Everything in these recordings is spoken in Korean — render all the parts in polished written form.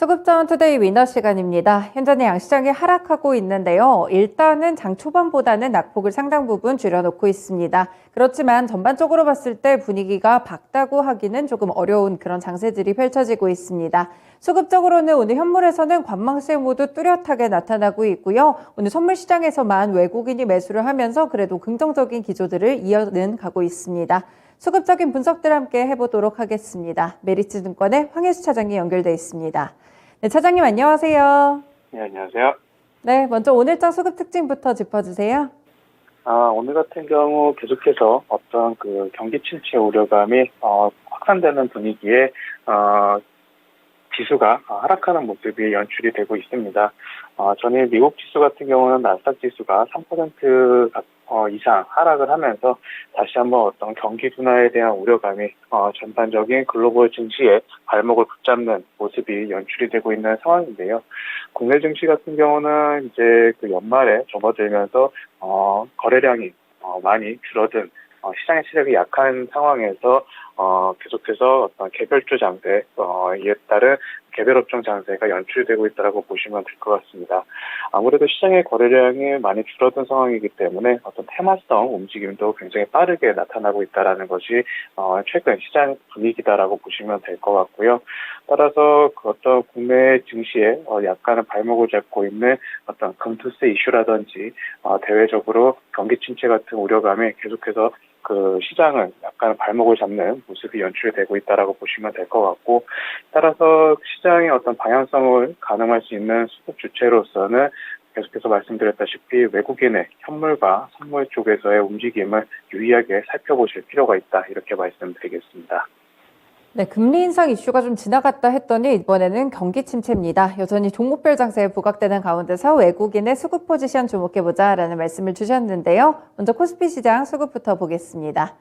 수급전 투데이 위너 시간입니다. 현재는 양시장이 하락하고 있는데요. 일단은 장 초반보다는 낙폭을 상당 부분 줄여놓고 있습니다. 그렇지만 전반적으로 봤을 때 분위기가 밝다고 하기는 조금 어려운 그런 장세들이 펼쳐지고 있습니다. 수급적으로는 오늘 현물에서는 관망세 모두 뚜렷하게 나타나고 있고요. 오늘 선물 시장에서만 외국인이 매수를 하면서 그래도 긍정적인 기조들을 이어는 가고 있습니다. 수급적인 분석들 함께 해보도록 하겠습니다. 메리츠증권의 황혜수 차장이 연결돼 있습니다. 네, 차장님 안녕하세요. 네, 안녕하세요. 네, 먼저 오늘장 수급 특징부터 짚어주세요. 오늘 같은 경우 계속해서 어떤 경기 침체 우려감이 확산되는 분위기에 지수가 하락하는 모습이 연출이 되고 있습니다. 전일 미국 지수 같은 경우는 나스닥 지수가 3% 이상 하락을 하면서 다시 한번 어떤 경기 둔화에 대한 우려감이 전반적인 글로벌 증시에 발목을 붙잡는 모습이 연출이 되고 있는 상황인데요. 국내 증시 같은 경우는 이제 연말에 접어들면서 거래량이 많이 줄어든 시장의 시력이 약한 상황에서 계속해서 어떤 개별주 장세, 이에 따른 개별 업종 장세가 연출되고 있다고 보시면 될 것 같습니다. 아무래도 시장의 거래량이 많이 줄어든 상황이기 때문에 어떤 테마성 움직임도 굉장히 빠르게 나타나고 있다는 것이 최근 시장 분위기다라고 보시면 될 것 같고요. 따라서 어떤 국내 증시에 약간은 발목을 잡고 있는 어떤 금투세 이슈라든지 대외적으로 경기 침체 같은 우려감이 계속해서 시장은 약간 발목을 잡는 모습이 연출되고 있다라고 보시면 될 것 같고, 따라서 시장의 어떤 방향성을 가늠할 수 있는 수급 주체로서는 계속해서 말씀드렸다시피 외국인의 현물과 선물 쪽에서의 움직임을 유의하게 살펴보실 필요가 있다, 이렇게 말씀드리겠습니다. 네, 금리 인상 이슈가 좀 지나갔다 했더니 이번에는 경기 침체입니다. 여전히 종목별 장세에 부각되는 가운데서 외국인의 수급 포지션 주목해보자라는 말씀을 주셨는데요. 먼저 코스피 시장 수급부터 보겠습니다.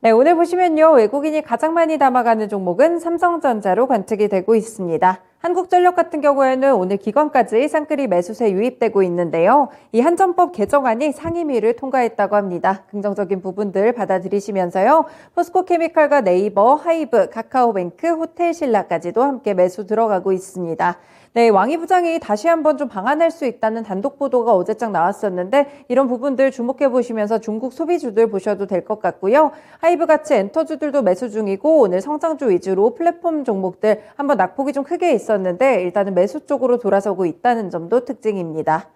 네, 오늘 보시면요. 외국인이 가장 많이 담아가는 종목은 삼성전자로 관측이 되고 있습니다. 한국전력 같은 경우에는 오늘 기관까지 쌍끌이 매수세 유입되고 있는데요. 이 한전법 개정안이 상임위를 통과했다고 합니다. 긍정적인 부분들 받아들이시면서요. 포스코케미칼과 네이버, 하이브, 카카오뱅크, 호텔신라까지도 함께 매수 들어가고 있습니다. 네, 왕이 부장이 다시 한번 좀 방한할 수 있다는 단독 보도가 어제장 나왔었는데 이런 부분들 주목해 보시면서 중국 소비주들 보셔도 될 것 같고요. 하이브같이 엔터주들도 매수 중이고 오늘 성장주 위주로 플랫폼 종목들 한번 낙폭이 좀 크게 있었는데 일단은 매수 쪽으로 돌아서고 있다는 점도 특징입니다.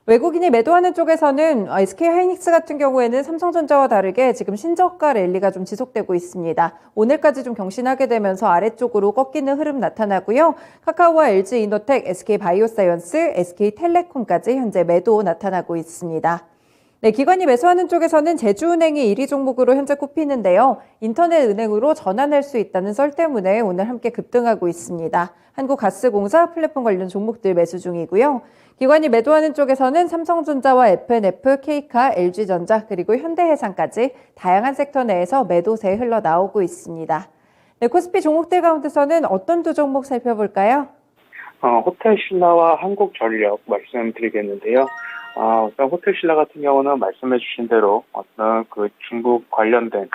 외국인이 매도하는 쪽에서는 SK하이닉스 같은 경우에는 삼성전자와 다르게 지금 신저가 랠리가 좀 지속되고 있습니다. 오늘까지 좀 경신하게 되면서 아래쪽으로 꺾이는 흐름 나타나고요. 카카오와 LG이노텍, SK바이오사이언스, SK텔레콤까지 현재 매도 나타나고 있습니다. 네, 기관이 매수하는 쪽에서는 제주은행이 1위 종목으로 현재 꼽히는데요. 인터넷은행으로 전환할 수 있다는 설 때문에 오늘 함께 급등하고 있습니다. 한국가스공사 플랫폼 관련 종목들 매수 중이고요. 기관이 매도하는 쪽에서는 삼성전자와 F&F, K카, LG전자 그리고 현대해상까지 다양한 섹터 내에서 매도세 흘러나오고 있습니다. 네, 코스피 종목들 가운데서는 어떤 두 종목 살펴볼까요? 호텔신라와 한국전력 말씀드리겠는데요. 우선 호텔신라 같은 경우는 말씀해 주신 대로 어떤 중국 관련된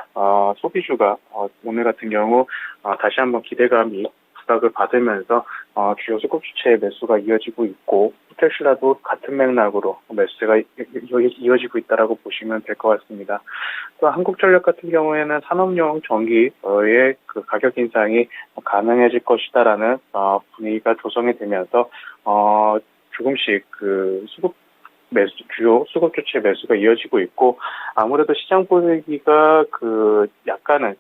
소비주가 오늘 같은 경우 다시 한번 기대감이 부각을 받으면서 주요 수급 주체의 매수가 이어지고 있고, 호텔신라도 같은 맥락으로 매수가 이어지고 있다라고 보시면 될 것 같습니다. 또 한국전력 같은 경우에는 산업용 전기의 가격 인상이 가능해질 것이다라는 분위기가 조성이 되면서 조금씩 주요 수급 주체 매수가 이어지고 있고, 아무래도 시장 분위기가 약간은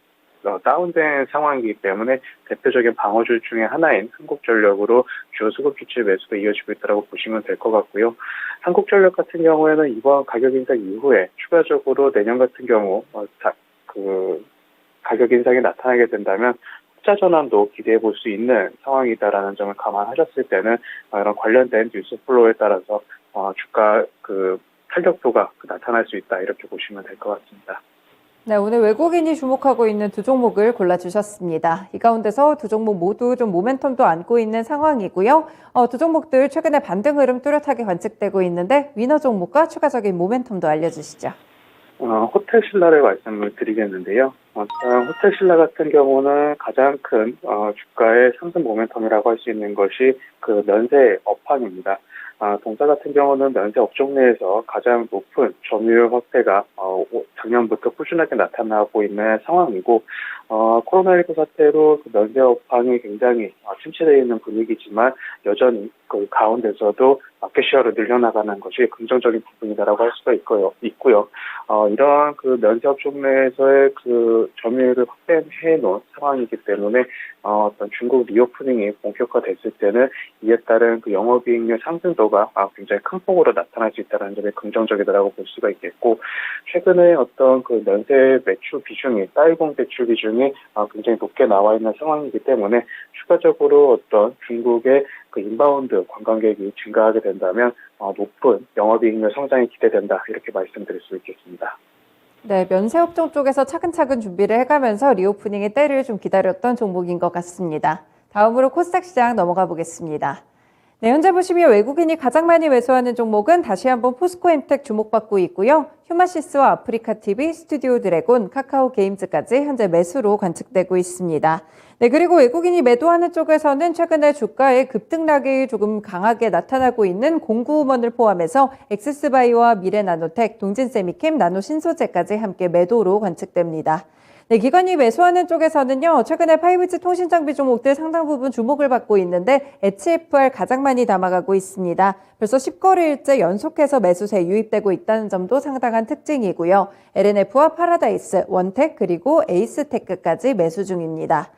다운된 상황이기 때문에 대표적인 방어주 중에 하나인 한국전력으로 주요 수급 주체 매수가 이어지고 있다고 보시면 될 것 같고요. 한국전력 같은 경우에는 이번 가격 인상 이후에 추가적으로 내년 같은 경우 가격 인상이 나타나게 된다면 흑자 전환도 기대해 볼 수 있는 상황이다라는 점을 감안하셨을 때는 이런 관련된 뉴스 플로우에 따라서 주가 탄력도가 나타날 수 있다, 이렇게 보시면 될 것 같습니다. 네, 오늘 외국인이 주목하고 있는 두 종목을 골라주셨습니다. 이 가운데서 두 종목 모두 좀 모멘텀도 안고 있는 상황이고요. 두 종목들 최근에 반등 흐름 뚜렷하게 관측되고 있는데 위너 종목과 추가적인 모멘텀도 알려주시죠. 호텔신라를 말씀을 드리겠는데요. 호텔 신라 같은 경우는 가장 큰 주가의 상승 모멘텀이라고 할 수 있는 것이 그 면세 업황입니다. 동사 같은 경우는 면세 업종 내에서 가장 높은 점유율 확대가 작년부터 꾸준하게 나타나고 있는 상황이고, 코로나19 사태로 그 면세 업황이 굉장히 침체되어 있는 분위기지만 여전히 그 가운데서도 마켓 쉐어를 늘려나가는 것이 긍정적인 부분이다라고 할 수가 있고요. 이러한 그 면세 업종 내에서의 그 점유율을 확대해 놓은 상황이기 때문에 어떤 중국 리오프닝이 본격화됐을 때는 이에 따른 그 영업이익률 상승도가 굉장히 큰 폭으로 나타날 수 있다는 점이 긍정적이다라고 볼 수가 있겠고, 최근에 어떤 그 면세 매출 비중이 따이공 대출 비중이 굉장히 높게 나와 있는 상황이기 때문에 추가적으로 어떤 중국의 그 인바운드 관광객이 증가하게 된다면 높은 영업이익률 성장이 기대된다, 이렇게 말씀드릴 수 있겠습니다. 네, 면세업종 쪽에서 차근차근 준비를 해가면서 리오프닝의 때를 좀 기다렸던 종목인 것 같습니다. 다음으로 코스닥 시장 넘어가 보겠습니다. 네, 현재 보시면 외국인이 가장 많이 매수하는 종목은 다시 한번 포스코엠텍 주목받고 있고요. 휴마시스와 아프리카TV, 스튜디오 드래곤, 카카오 게임즈까지 현재 매수로 관측되고 있습니다. 네, 그리고 외국인이 매도하는 쪽에서는 최근에 주가의 급등락이 조금 강하게 나타나고 있는 공구우먼을 포함해서 엑스스바이오와 미래나노텍, 동진세미캠, 나노신소재까지 함께 매도로 관측됩니다. 네, 기관이 매수하는 쪽에서는요, 최근에 5G 통신 장비 종목들 상당 부분 주목을 받고 있는데 HFR 가장 많이 담아가고 있습니다. 벌써 10거래일째 연속해서 매수세 유입되고 있다는 점도 상당한 특징이고요. LNF와 파라다이스, 원텍 그리고 에이스테크까지 매수 중입니다.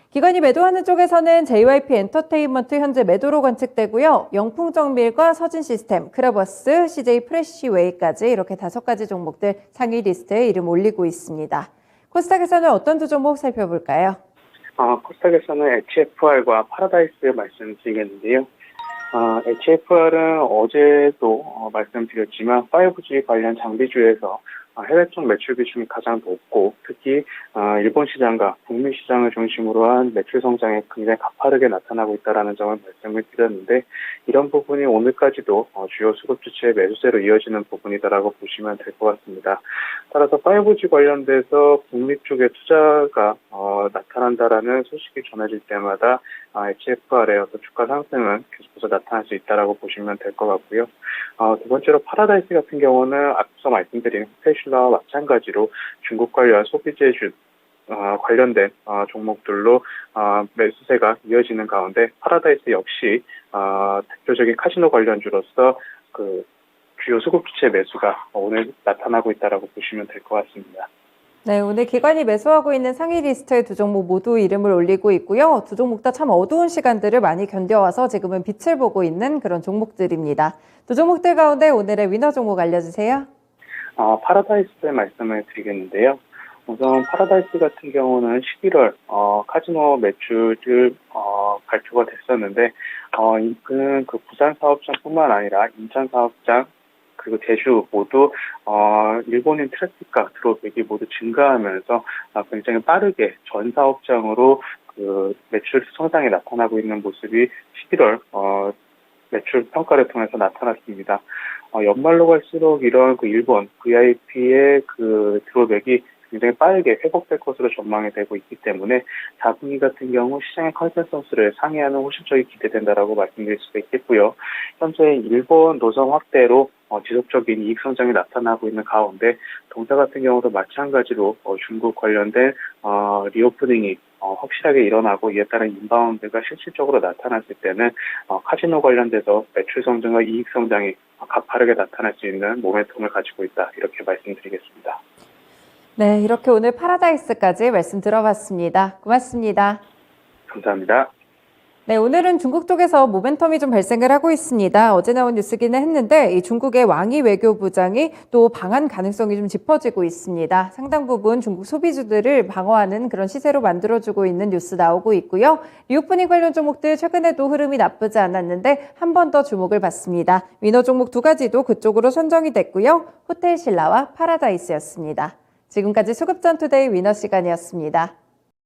기관이 매도하는 쪽에서는 JYP 엔터테인먼트 현재 매도로 관측되고요. 영풍정밀과 서진시스템, 크라버스, CJ 프레시웨이까지 이렇게 5가지 종목들 상위 리스트에 이름 올리고 있습니다. 코스닥에서는 어떤 두 종목 살펴볼까요? 코스닥에서는 HFR과 파라다이스 말씀드리겠는데요. HFR은 어제도 말씀드렸지만 5G 관련 장비주에서 해외 쪽 매출 비중이 가장 높고, 특히 일본 시장과 북미 시장을 중심으로 한 매출 성장이 굉장히 가파르게 나타나고 있다는 점을 말씀을 드렸는데, 이런 부분이 오늘까지도 주요 수급 주체의 매수세로 이어지는 부분이다라고 보시면 될 것 같습니다. 따라서 5G 관련돼서 북미 쪽에 투자가 나타난다라는 소식이 전해질 때마다 HFR의 어떤 주가 상승은 계속해서 나타날 수 있다라고 보시면 될 것 같고요. 두 번째로 파라다이스 같은 경우는 앞서 말씀드린 호텔 신라와 마찬가지로 중국 관련 소비재주 관련된 종목들로 매수세가 이어지는 가운데, 파라다이스 역시 대표적인 카지노 관련주로서 그 주요 수급 주체 매수가 오늘 나타나고 있다라고 보시면 될 것 같습니다. 네, 오늘 기관이 매수하고 있는 상위 리스트에 두 종목 모두 이름을 올리고 있고요. 두 종목 다 참 어두운 시간들을 많이 견뎌와서 지금은 빛을 보고 있는 그런 종목들입니다. 두 종목들 가운데 오늘의 위너 종목 알려주세요. 파라다이스 말씀을 드리겠는데요. 우선 파라다이스 같은 경우는 11월 카지노 매출을 발표가 됐었는데, 그는 그 부산 사업장뿐만 아니라 인천 사업장 그리고 제주 모두 일본인 트래픽과 드롭백이 모두 증가하면서 굉장히 빠르게 전 사업장으로 그 매출 성장이 나타나고 있는 모습이 11월 매출 평가를 통해서 나타났습니다. 연말로 갈수록 이런 그 일본 VIP의 그 드롭백이 굉장히 빠르게 회복될 것으로 전망이 되고 있기 때문에 4분기 같은 경우 시장의 컨센서스를 상회하는 호실적이 기대된다라고 말씀드릴 수가 있겠고요. 현재 일본 노선 확대로 지속적인 이익 성장이 나타나고 있는 가운데, 동사 같은 경우도 마찬가지로 중국 관련된 리오프닝이 확실하게 일어나고 이에 따른 인바운드가 실질적으로 나타났을 때는 카지노 관련돼서 매출 성장과 이익 성장이 가파르게 나타날 수 있는 모멘텀을 가지고 있다, 이렇게 말씀드리겠습니다. 네, 이렇게 오늘 파라다이스까지 말씀 들어봤습니다. 고맙습니다. 감사합니다. 네, 오늘은 중국 쪽에서 모멘텀이 좀 발생을 하고 있습니다. 어제 나온 뉴스기는 했는데 이 중국의 왕이 외교부장이 또 방한 가능성이 좀 짚어지고 있습니다. 상당 부분 중국 소비주들을 방어하는 그런 시세로 만들어주고 있는 뉴스 나오고 있고요. 리오프닝 관련 종목들 최근에도 흐름이 나쁘지 않았는데 한 번 더 주목을 받습니다. 위너 종목 2가지도 그쪽으로 선정이 됐고요. 호텔 신라와 파라다이스였습니다. 지금까지 수급전투데이 위너 시간이었습니다.